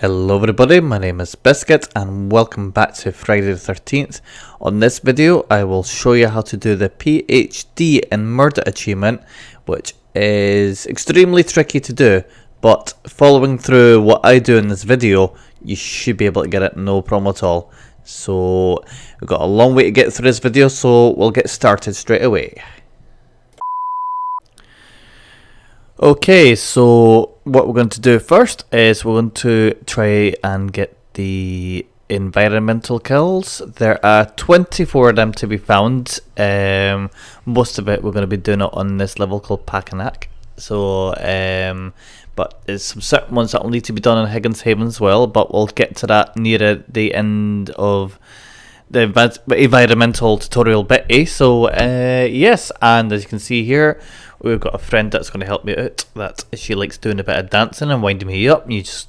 Hello everybody, my name is Biscuit and welcome back to Friday the 13th. On this video I will show you how to do the PhD in Murder achievement, which is extremely tricky to do, but following through what I do in this video, you should be able to get it no problem at all. So we've got a long way to get through this video, so we'll get started straight away. Okay, so what we're going to do first is we're going to try and get the environmental kills. There are 24 of them to be found. Most of it we're going to be doing it on this level called Packanack. So, but there's some certain ones that will need to be done in Higgins Haven as well, but we'll get to that near the end of the environmental tutorial bit. So, yes, and as you can see here, we've got a friend that's going to help me out, that she likes doing a bit of dancing and winding me up, and you just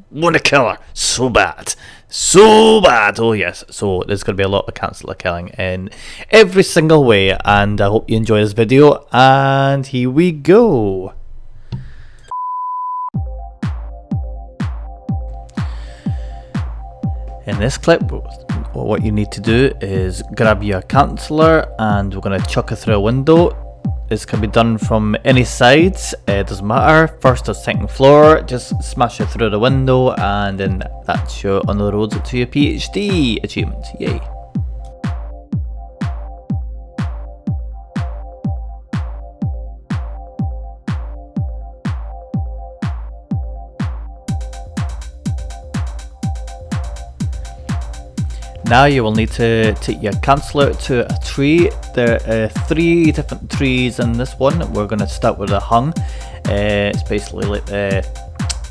want to kill her so bad. So bad! Oh yes, so there's going to be a lot of canceller killing in every single way, and I hope you enjoy this video, and here we go! In this clip, what you need to do is grab your canceller, and we're going to chuck it through a window. This can be done from any sides, it doesn't matter, first or second floor, just smash it through the window and then that's you on the road to your PhD achievement, yay. Now you will need to take your canceller to a tree. There are 3 different trees in this one. We're going to start with a hung. It's basically like the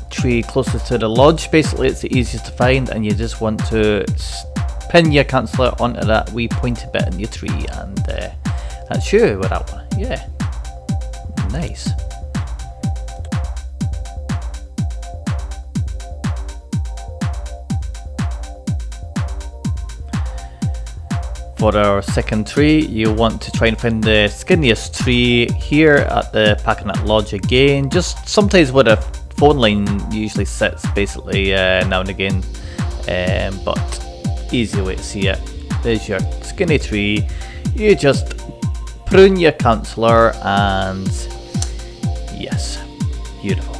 tree closest to the lodge. Basically it's the easiest to find, and you just want to pin your canceller onto that wee pointy bit in your tree, and that's you with that one. Yeah, nice. For our second tree, you want to try and find the skinniest tree here at the Packanack Lodge again. Just sometimes where the phone line usually sits, basically now and again. But easy way to see it. There's your skinny tree. You just prune your canceller, and yes, beautiful.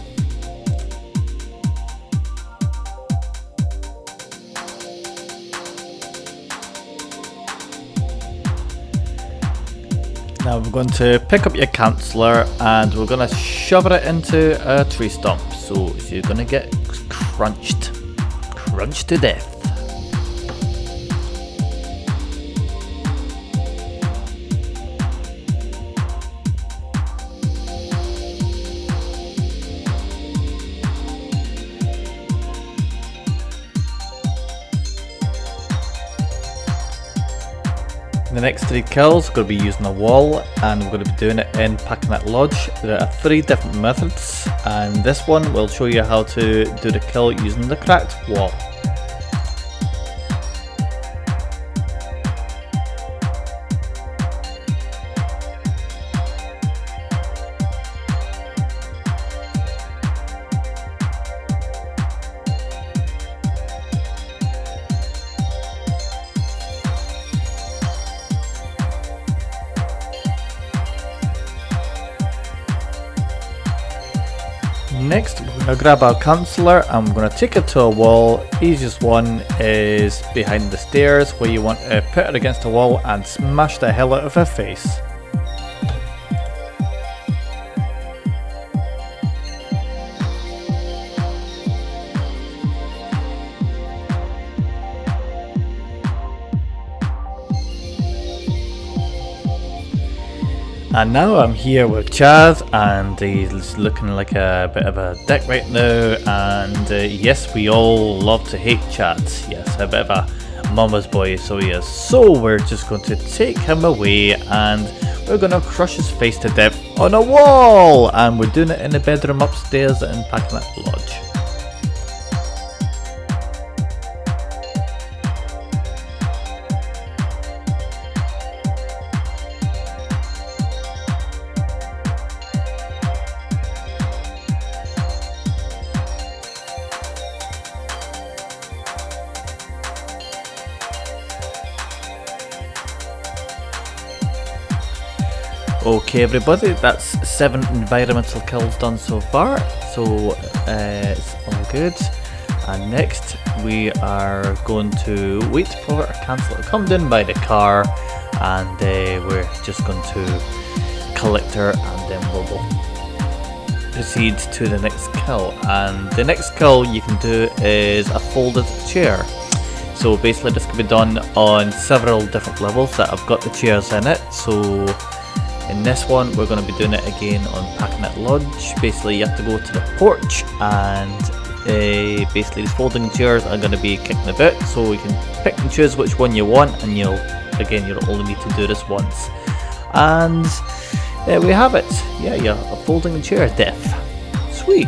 Now we're going to pick up your canceller and we're going to shove it into a tree stump. So you're going to get crunched to death. The next 3 kills are going to be using a wall, and we're going to be doing it in Packanack Lodge. There are 3 different methods, and this one will show you how to do the kill using the cracked wall. Next, we're going to grab our canceller and we're going to take it to a wall. Easiest one is behind the stairs, where you want to put it against the wall and smash the hell out of her face. And now I'm here with Chaz, and he's looking like a bit of a dick right now, and yes, we all love to hate Chaz. Yes, a bit of a mama's boy, so he is. So we're just going to take him away and we're going to crush his face to death on a wall, and we're doing it in the bedroom upstairs in Packanack Lodge. Okay everybody, that's 7 environmental kills done so far, so it's all good. And next we are going to wait for our cancel to come down by the car, and we're just going to collect her, and then we'll proceed to the next kill. And the next kill you can do is a folded chair. So basically this can be done on several different levels that have got the chairs in it. So in this one we're going to be doing it again on Packing Lodge. Basically you have to go to the porch, and basically these folding chairs are going to be kicking about, so you can pick and choose which one you want, and you'll only need to do this once. And there we have it. Yeah, a folding chair death. Sweet.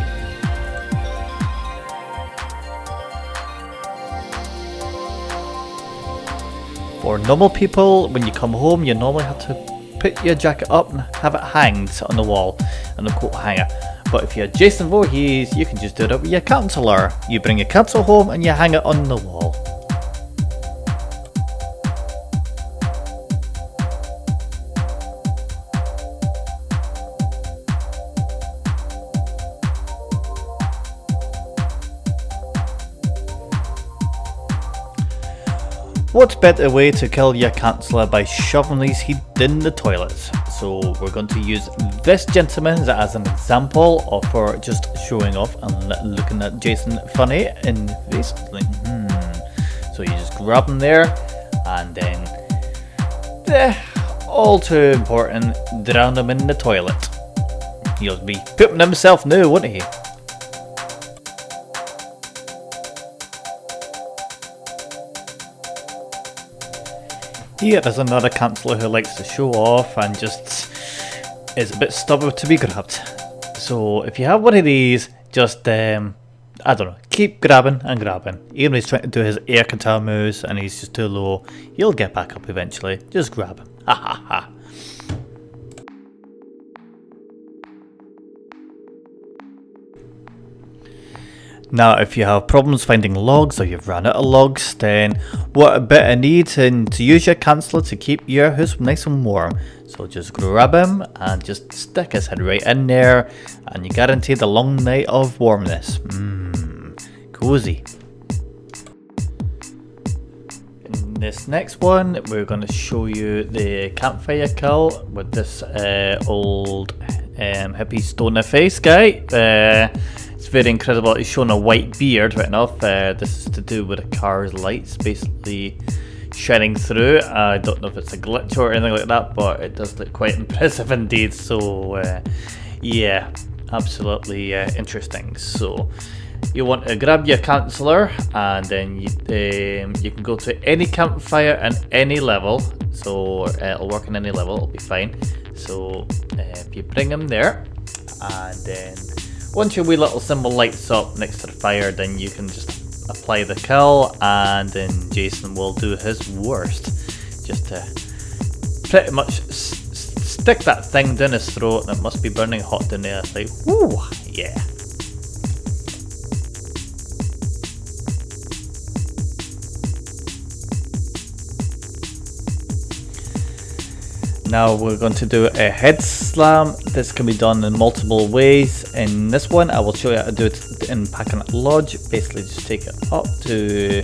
For normal people, when you come home, you normally have to put your jacket up and have it hanged on the wall on the coat hanger. But if you're Jason Voorhees, you can just do it with your counselor. You bring your cancel home and you hang it on the wall. What better way to kill your canceller by shoving his head in the toilet? So we're going to use this gentleman as an example of for just showing off and looking at Jason funny in the face. Like, So you just grab him there, and then, all too important, drown him in the toilet. He'll be pooping himself now, won't he? Here is another canceller who likes to show off and just is a bit stubborn to be grabbed. So if you have one of these, just I don't know, keep grabbing and grabbing. Even if he's trying to do his air guitar moves and he's just too low, he'll get back up eventually. Just grab him. Ha ha ha. Now if you have problems finding logs, or you've run out of logs, then what a bit of need to use your canceller to keep your house nice and warm. So just grab him and just stick his head right in there, and you guarantee the long night of warmness. Cozy. In this next one we're going to show you the campfire kill with this old hippie stoner face guy. It's very incredible. He's showing a white beard right enough. This is to do with a car's lights basically shining through. I don't know if it's a glitch or anything like that, but it does look quite impressive indeed. So yeah, absolutely interesting. So you want to grab your canceller, and then you can go to any campfire and any level. So it'll work on any level, it'll be fine. So if you bring him there, and then once your wee little symbol lights up next to the fire, then you can just apply the kill, and then Jason will do his worst just to pretty much stick that thing down his throat, and it must be burning hot down there. It's like, whoo, yeah. Now we're going to do a head slam. This can be done in multiple ways. In this one I will show you how to do it in Packing Lodge. Basically just take it up to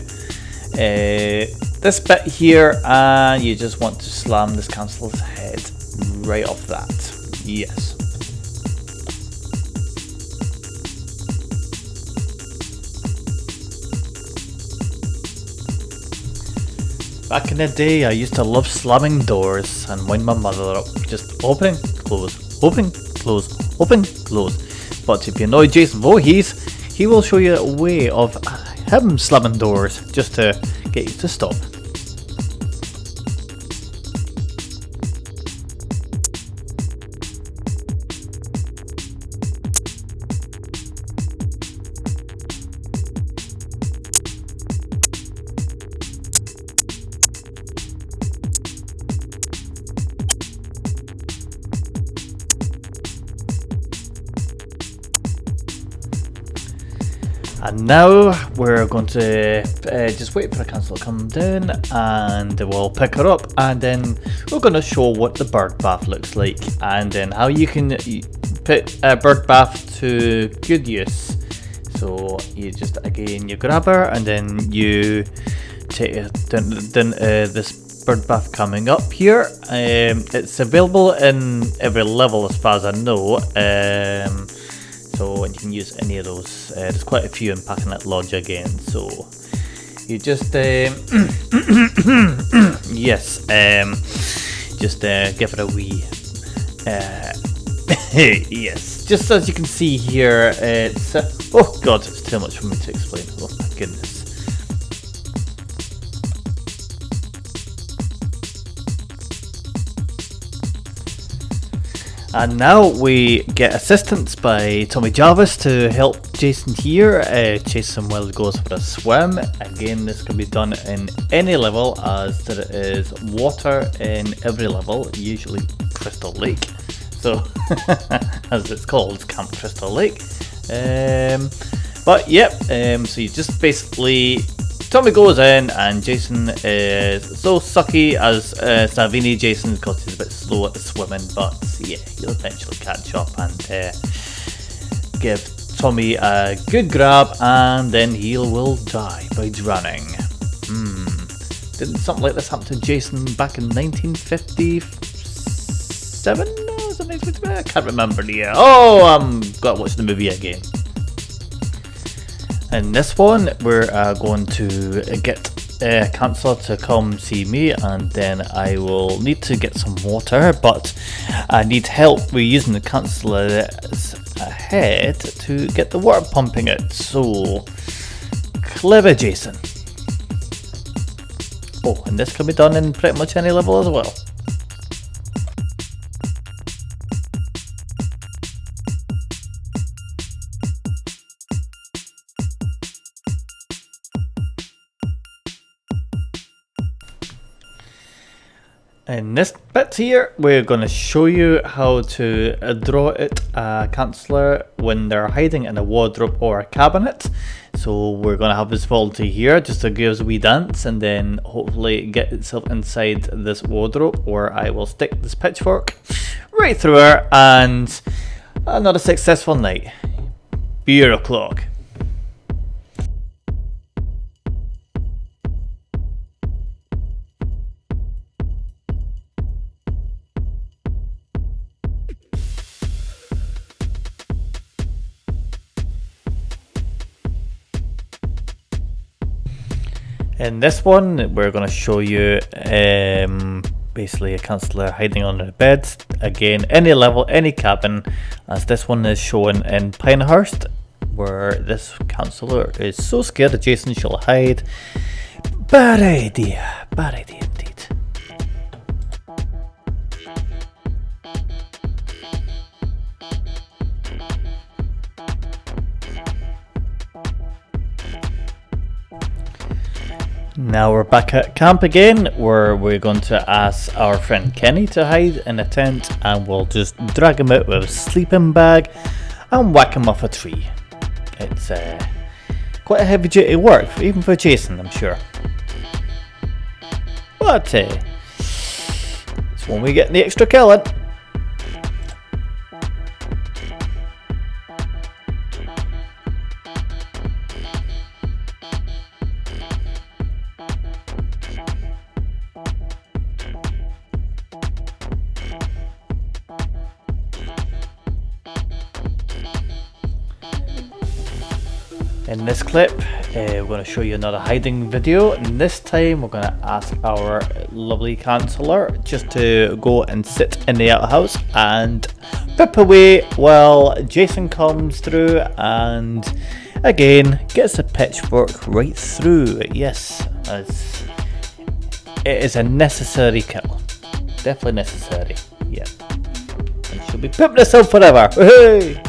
this bit here, and you just want to slam this canceller's head right off that. Yes. Back in the day, I used to love slamming doors and wind my mother up, just opening, close, opening, close, open, close. But if you know Jason Voorhees, he will show you a way of him slamming doors just to get you to stop. And now we're going to just wait for the cancel to come down, and we'll pick her up, and then we're going to show what the bird bath looks like, and then how you can put a bird bath to good use. So you just, again, you grab her, and then you take this bird bath coming up here. It's available in every level as far as I know. So you can use any of those. There's quite a few in Packnet Lodge again. So you just yes, just give it a wee yes. Just as you can see here, it's oh god, it's too much for me to explain. Oh my goodness. And now we get assistance by Tommy Jarvis to help Jason here, chase him while he goes for a swim. Again, this can be done in any level, as there is water in every level, usually Crystal Lake. So, as it's called, Camp Crystal Lake. But yep, so you just basically, Tommy goes in and Jason is so sucky as Savini Jason because he's a bit slow at the swimming, but yeah, he'll eventually catch up and give Tommy a good grab, and then he will die by drowning. Didn't something like this happen to Jason back in 1957? No, something like that? I can't remember the year. Oh, I'm got to watch the movie again. In this one, we're going to get Councillor to come see me, and then I will need to get some water, but I need help with using the Councillor's head to get the water pumping out. So, clever Jason. Oh, and this can be done in pretty much any level as well. In this bit here, we're going to show you how to draw it a councillor when they're hiding in a wardrobe or a cabinet. So we're going to have this volunteer here just to give us a wee dance, and then hopefully get itself inside this wardrobe, or I will stick this pitchfork right through her, and another successful night. Bureau clock. In this one, we're going to show you basically a councillor hiding under a bed. Again, any level, any cabin, as this one is shown in Pinehurst, where this councillor is so scared that Jason shall hide. Bad idea indeed. Now we're back at camp again, where we're going to ask our friend Kenny to hide in a tent, and we'll just drag him out with a sleeping bag and whack him off a tree. It's quite a heavy duty work, even for Jason, I'm sure. But it's when we get the extra killing. In this clip, we're going to show you another hiding video, and this time we're going to ask our lovely councillor just to go and sit in the outhouse and pip away while Jason comes through and again gets a pitchfork right through. Yes, as it is a necessary kill. Definitely necessary. Yeah. And she'll be pipping herself forever. Hey!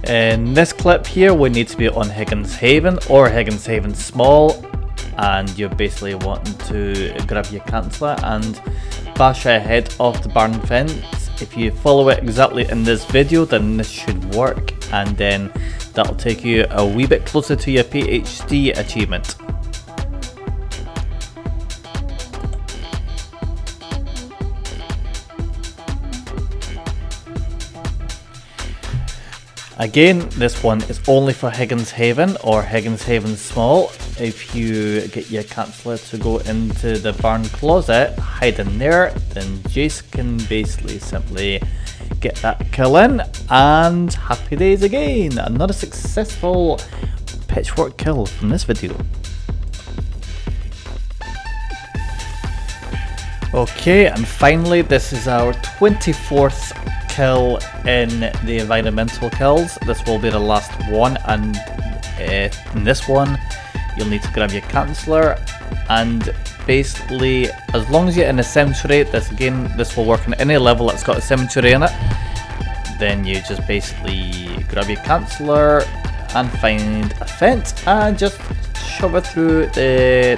In this clip here, we need to be on Higgins Haven or Higgins Haven Small, and you're basically wanting to grab your councillor and bash her head off the barn fence If you follow it exactly in this video, then this should work, and then that'll take you a wee bit closer to your PhD achievement. Again, this one is only for Higgins Haven or Higgins Haven Small. If you get your canceller to go into the barn closet, hide in there, then Jace can basically simply get that kill in, and happy days again! Another successful pitchfork kill from this video. Okay, and finally this is our 24th kill in the environmental kills. This will be the last one, and in this one you'll need to grab your canceller, and basically as long as you're in a cemetery, this will work on any level that's got a cemetery in it, then you just basically grab your canceller and find a fence and just shove it through the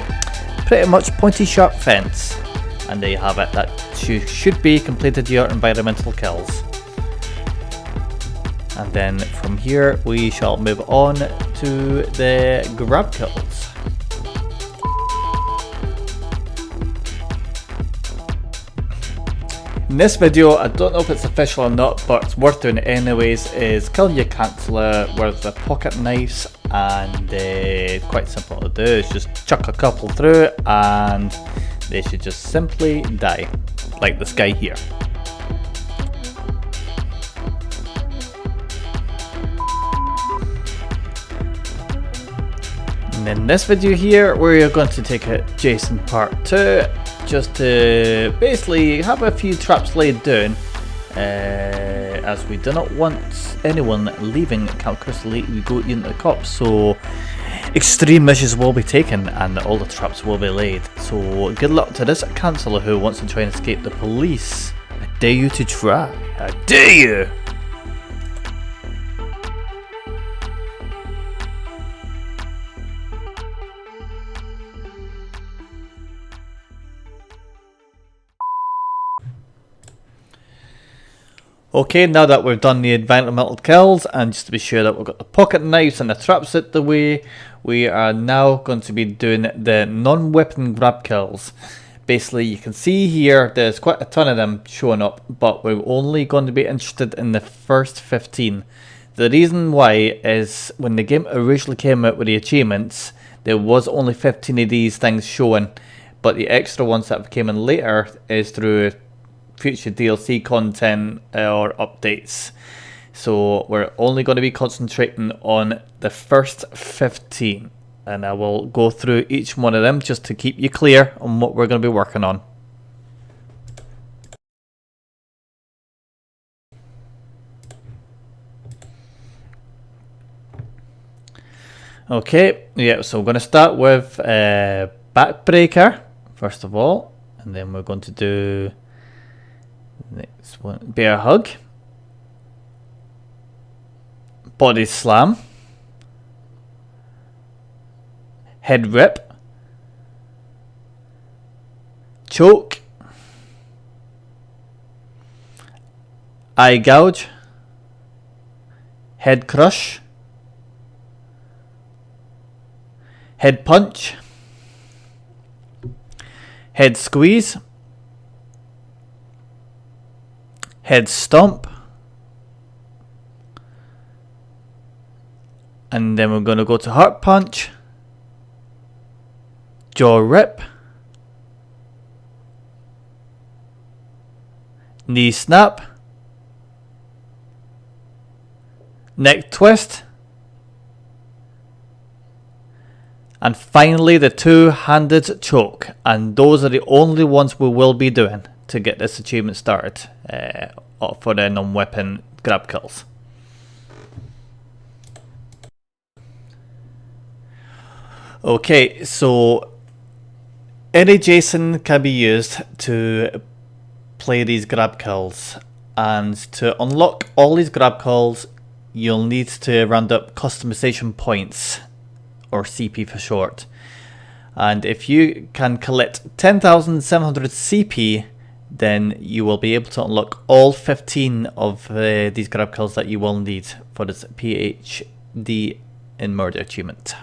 pretty much pointy sharp fence, and there you have it. That should be completed your environmental kills. And then from here we shall move on to the grab kills. In this video, I don't know if it's official or not, but it's worth doing it anyways, is kill your canceller with the pocket knives, and quite simple to do. It's just chuck a couple through and they should just simply die, like this guy here. And in this video here, we're going to take it Jason part 2, just to basically have a few traps laid down, as we do not want anyone leaving Camp Crystal Lake to go into the cops. So extreme measures will be taken and all the traps will be laid. So good luck to this canceller who wants to try and escape the police. I dare you to try. I dare you! Okay, now that we've done the environmental kills, and just to be sure that we've got the pocket knives and the traps out the way, we are now going to be doing the non-weapon grab kills. Basically, you can see here there's quite a ton of them showing up, but we're only going to be interested in the first 15. The reason why is when the game originally came out with the achievements, there was only 15 of these things showing, but the extra ones that came in later is through future DLC content or updates. So we're only going to be concentrating on the first 15, and I will go through each one of them just to keep you clear on what we're going to be working on. Okay, yeah, so we're going to start with Backbreaker first of all, and then we're going to do next one, Bear Hug, Body Slam, Head Rip, Choke, Eye Gouge, Head Crush, Head Punch, Head Squeeze, Head Stomp, and then we're going to go to Heart Punch, Jaw Rip, Knee Snap, Neck Twist, and finally the two-handed choke, and those are the only ones we will be doing to get this achievement started for the non-weapon grab kills. Okay, so any Jason can be used to play these grab kills, and to unlock all these grab kills you'll need to round up customization points, or CP for short. And if you can collect 10,700 CP, then you will be able to unlock all 15 of these grab kills that you will need for this Ph.D. in Murder achievement.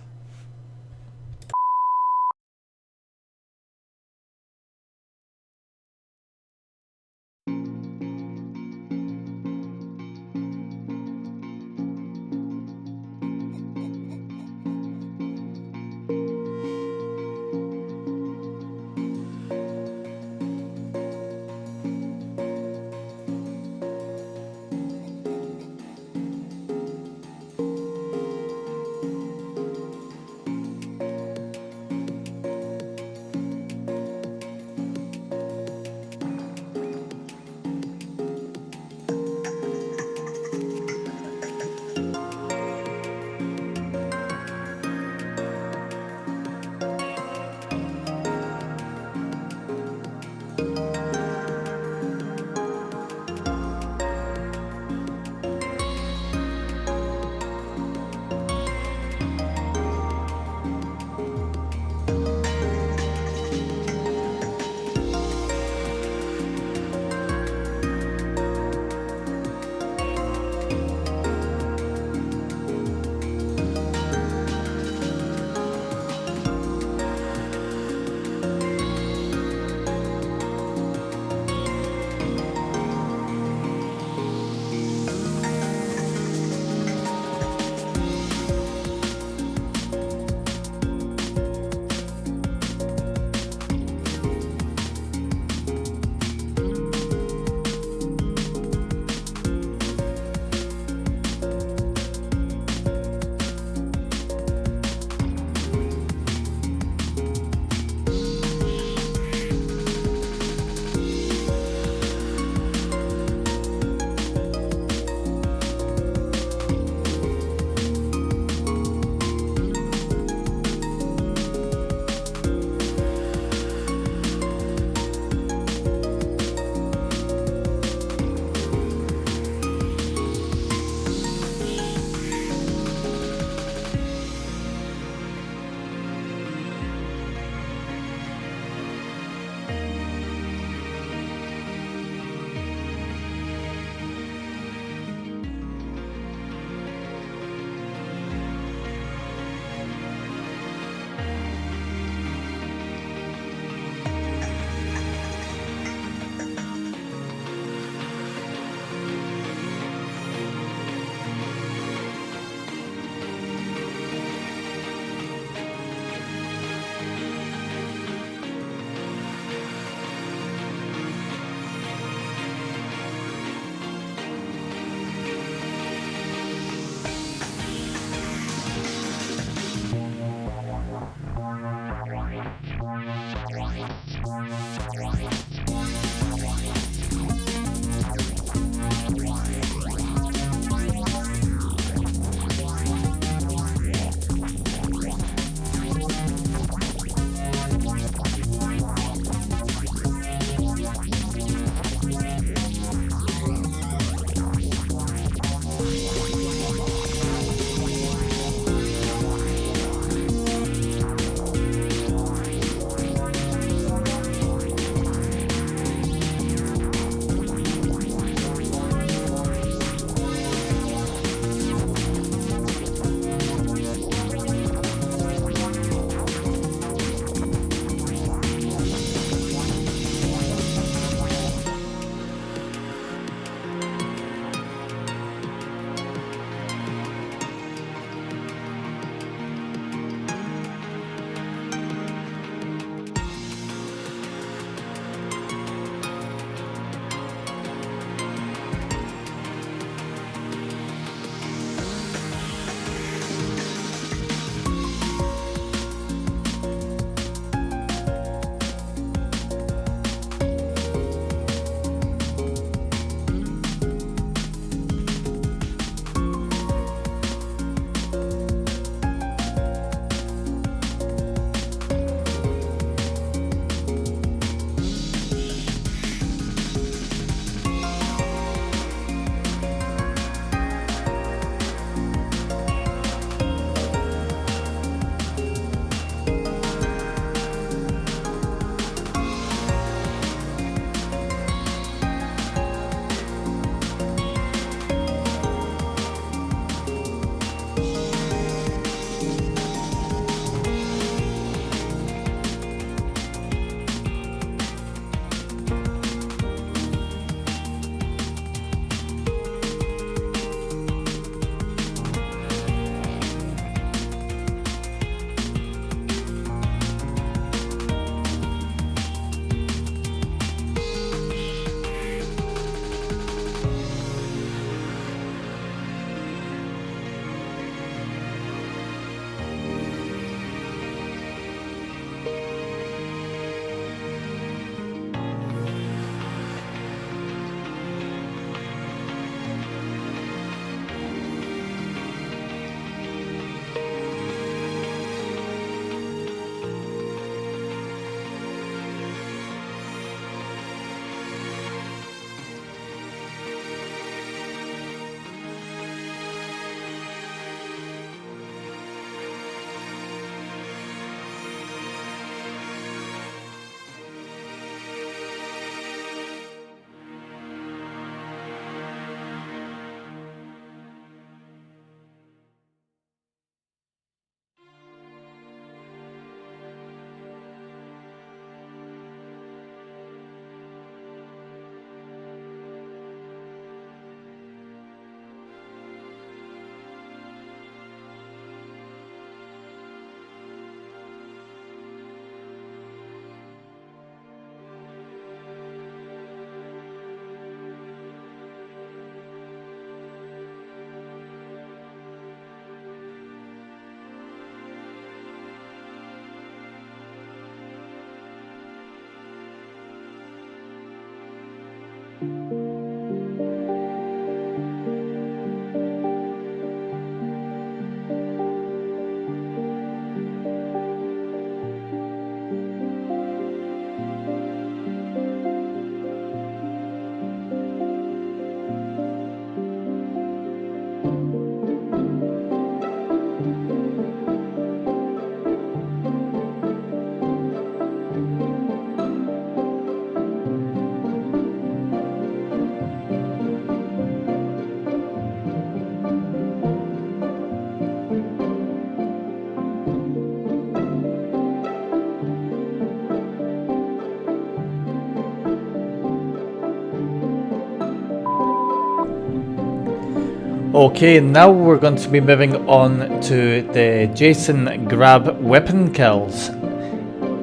Okay, now we're going to be moving on to the Jason grab weapon kills.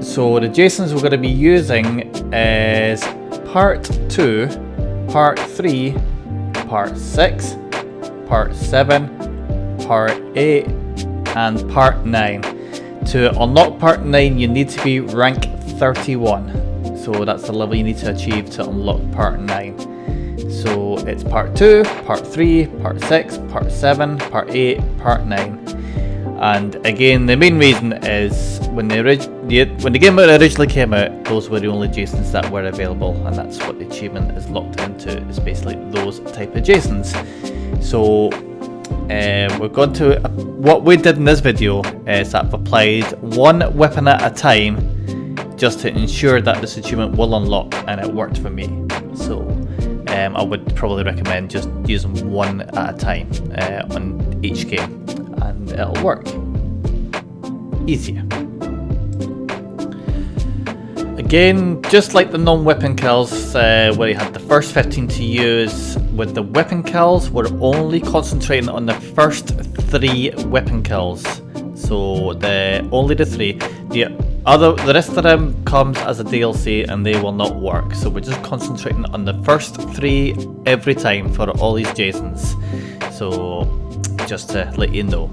So the Jasons we're going to be using is part 2, part 3, part 6, part 7, part 8 and part 9. To unlock part 9 you need to be rank 31. So that's the level you need to achieve to unlock part 9. So it's part 2, part 3, part 6, part 7, part 8, part 9. And again, the main reason is when the game originally came out, those were the only Jasons that were available, and that's what the achievement is locked into, is basically those type of Jasons. So we're going to, what we did in this video is that I've applied one weapon at a time just to ensure that this achievement will unlock, and it worked for me. So I would probably recommend just using one at a time on each game, and it'll work easier. Again, just like the non-weapon kills, where you had the first 15 to use, with the weapon kills, we're only concentrating on the first 3 weapon kills. So only the 3. The rest of them comes as a DLC and they will not work. So we're just concentrating on the first 3 every time for all these Jasons. So just to let you know.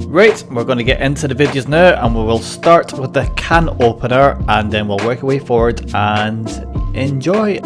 Right, we're going to get into the videos now, and we will start with the can opener and then we'll work our way forward and enjoy.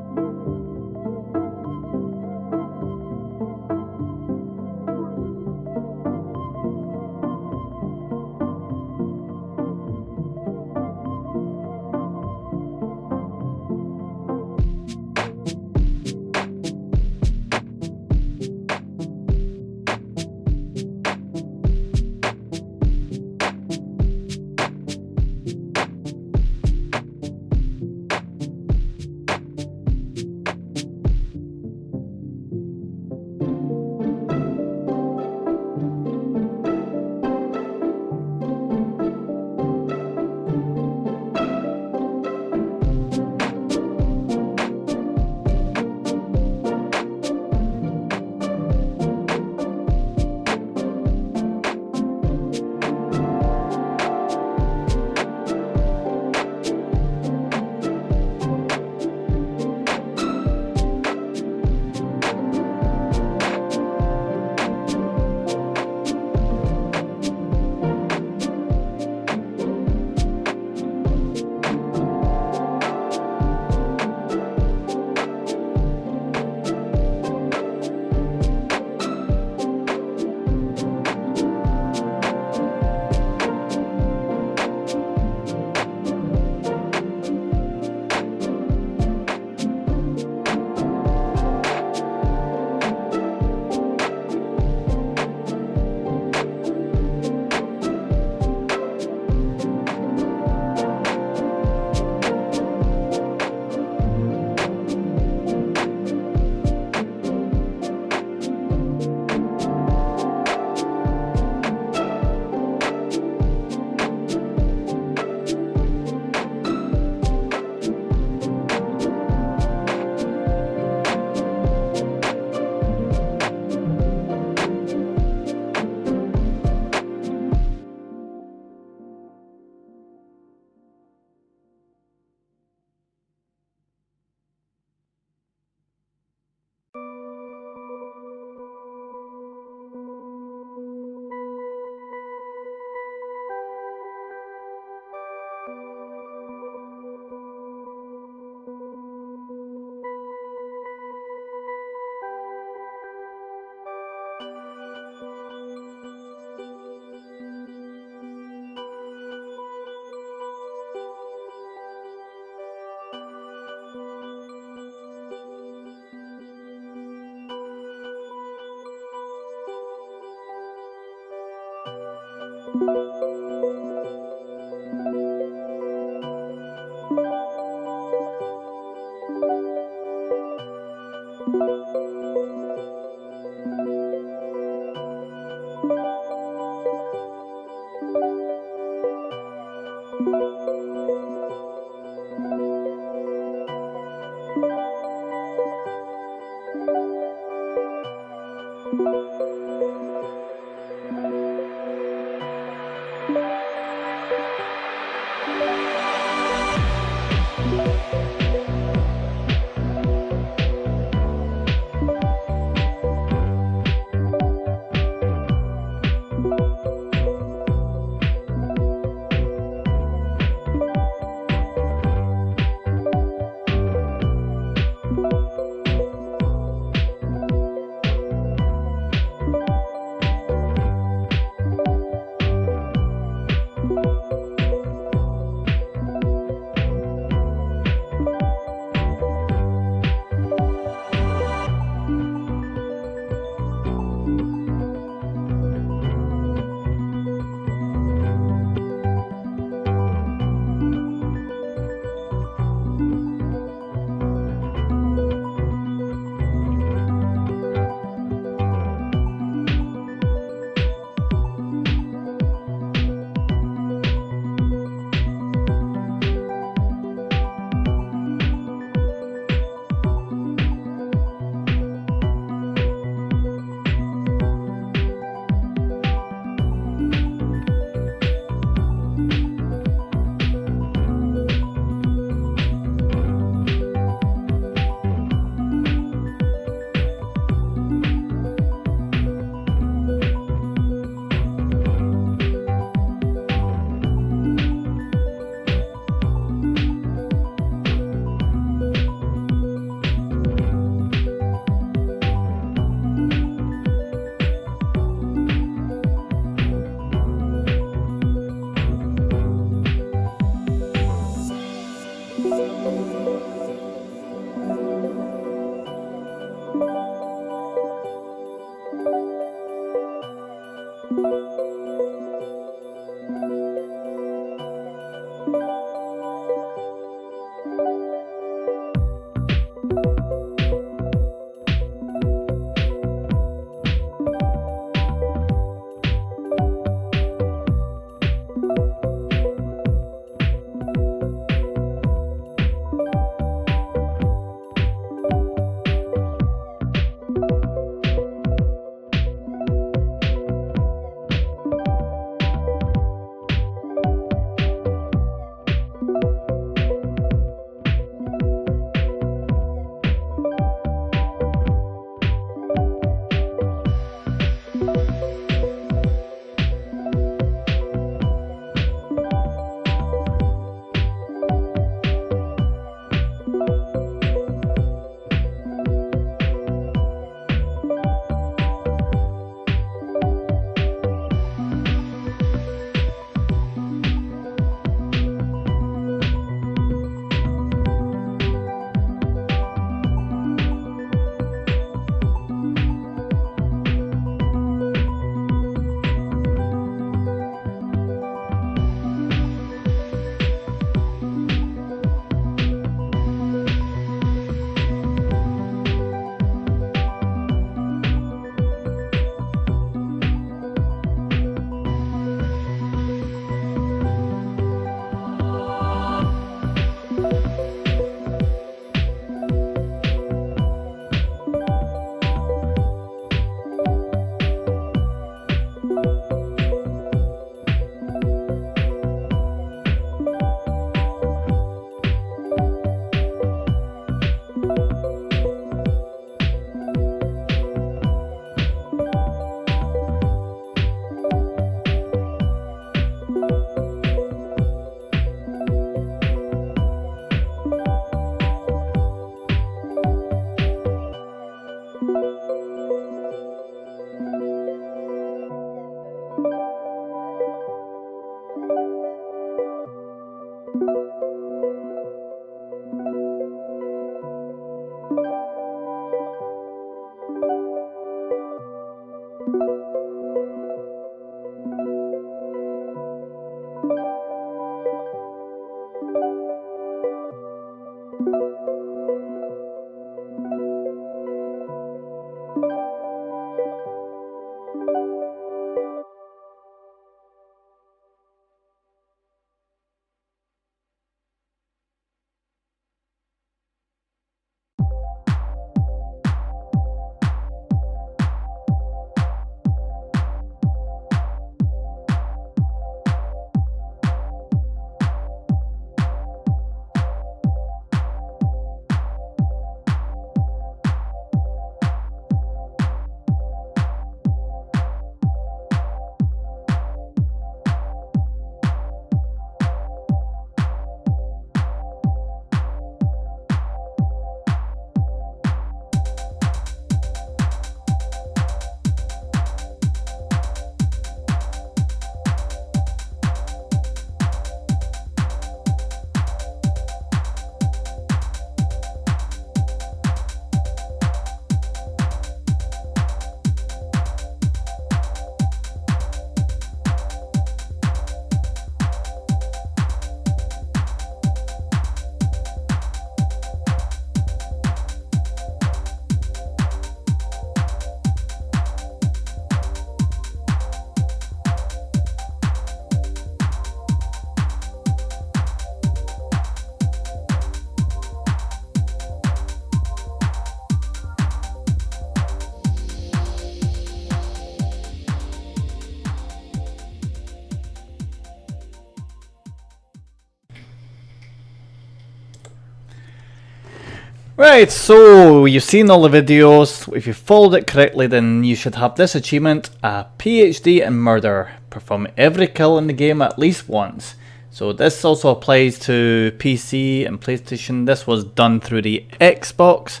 Right, so you've seen all the videos. If you followed it correctly, then you should have this achievement, a PhD in murder. Perform every kill in the game at least once. So this also applies to PC and PlayStation. This was done through the Xbox.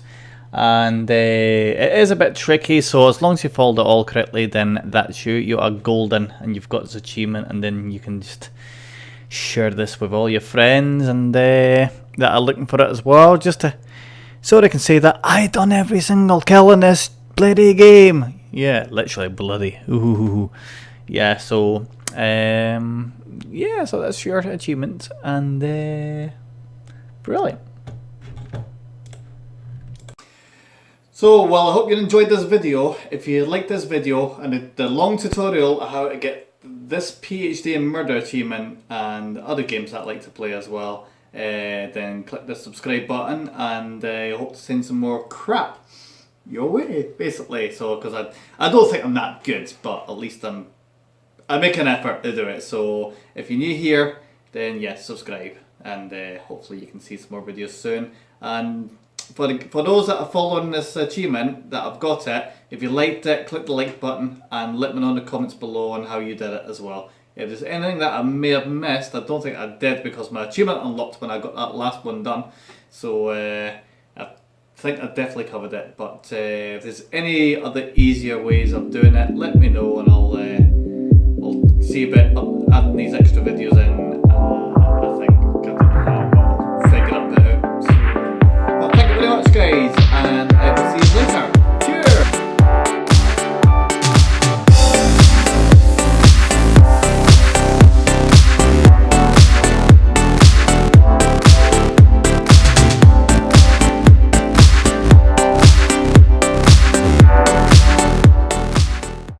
And it is a bit tricky, so as long as you followed it all correctly, then that's you. You are golden and you've got this achievement, and then you can just share this with all your friends and that are looking for it as well, just to so they can say that I done every single kill in this bloody game. Yeah, literally bloody. Ooh. Yeah, so yeah, so that's your achievement, and brilliant. So, well, I hope you enjoyed this video. If you liked this video and the long tutorial on how to get this PhD in murder achievement and other games that I like to play as well, then click the subscribe button, and I hope to send some more crap your way, basically. So, because I don't think I'm that good, but at least I make an effort to do it. So, if you're new here, then yes, subscribe, and hopefully you can see some more videos soon. And for those that are following this achievement, that have got it, if you liked it, click the like button and let me know in the comments below on how you did it as well. If there's anything that I may have missed, I don't think I did because my achievement unlocked when I got that last one done. So I think I definitely covered it. But if there's any other easier ways of doing it, let me know, and I'll see about adding these extra videos in. I think I'll figure it out. So, well, thank you very much, guys.